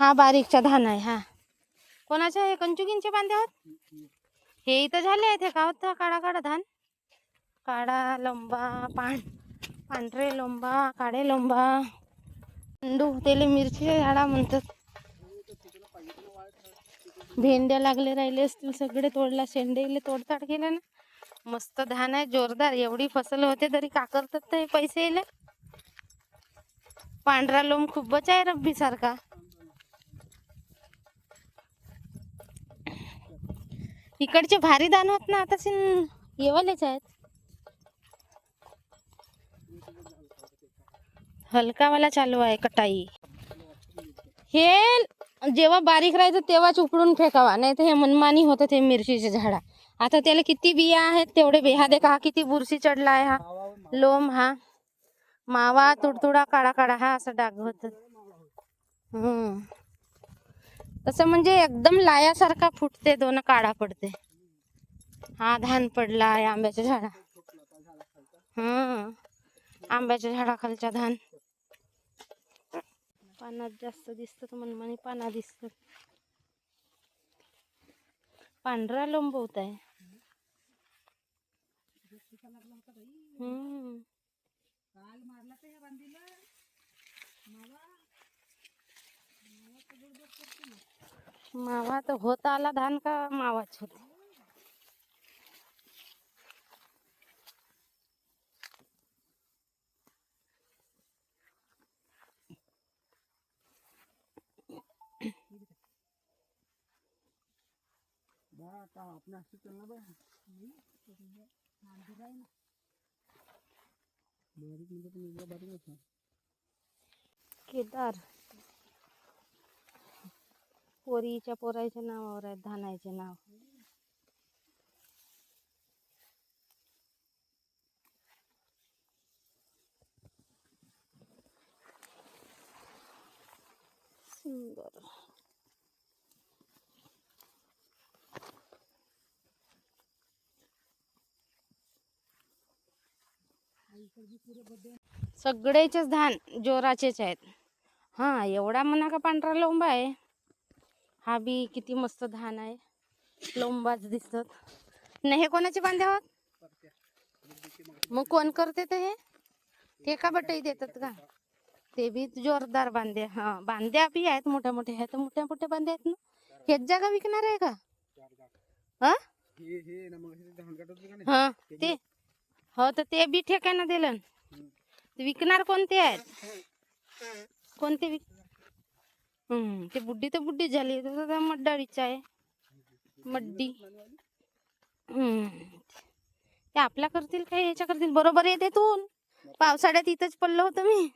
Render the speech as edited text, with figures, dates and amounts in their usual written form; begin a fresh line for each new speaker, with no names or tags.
हा बारीकचा धान आहे. हा कोणाच्या हे कंचुकींचे बांधे आहोत. हे इथं झाले आहेत. हे का होता काळा काळा धान, काळा लंबा पांढरे लोंबा, काळे लोंबा, अंडू त्याले मिरची झाडा म्हणतात. भेंड्या लागले राहिले असतील सगळे, तोडला शेंडेले तोडताड केलं ना. मस्त धान आहे जोरदार. एवढी फसल होते तरी का करतात ते पैसे येले. पांढरा लोम खूपच आहे रब्बी सारखा. इकडचे भारी दान होत ना आता येवलेच आहेत. हलकावाला चालू आहे कटाई. हे जेव्हा बारीक राहायचं तेव्हाच उकडून फेकावा, नाही तर हे मनमानी होतं ते मिरचीचे झाडा. आता त्याला किती बिया आहेत तेवढे बिया देखा. हा किती बुरशी चढला आहे. हा लोम, हा मावा तुडतुडा काळा काळा हा असं डाग होत. तसं म्हणजे एकदम लायासारखा फुटते, दोन काळा पडते. हा धान पडला आहे आंब्याच्या झाडा. आंब्याच्या झाडाखालच्या धान. पानात जास्त दिसत, मनमानी पाना दिसत. पांढरा लोंब होत आहे. मावा तर होत आला धान का मावाच होते. केदार पोरीच्या पोराच्या नावावर आहेत धानाचे नाव. सुंदर. सगळेचेच धान जोराचेच आहेत. हा एवढा म्हणा का पांढरा लोंबा आहे. हा बी किती मस्त धान आहे. लोंबाच दिसत नाही. हे कोणाचे बांधे आहोत. मग कोण करते ते का बटाई देतात का. ते बी जोरदार बांधे. हा बांध्या बी आहेत, मोठ्या मोठ्या आहेत. मोठ्या मोठ्या बांधे आहेत ना. हेच जागा विकणार आहे का. हा ते हो तर ते बी ठेकाना दिलं. विकणार कोणते आहेत. कोणते ते बुड्डी तर बुड्डी झाली. मड्डाळीचा आहे मड्डी. ते आपला करतील काय ह्याच्या करतील. बरोबर येते तून पावसाळ्यात इथंच पडलो होतो मी.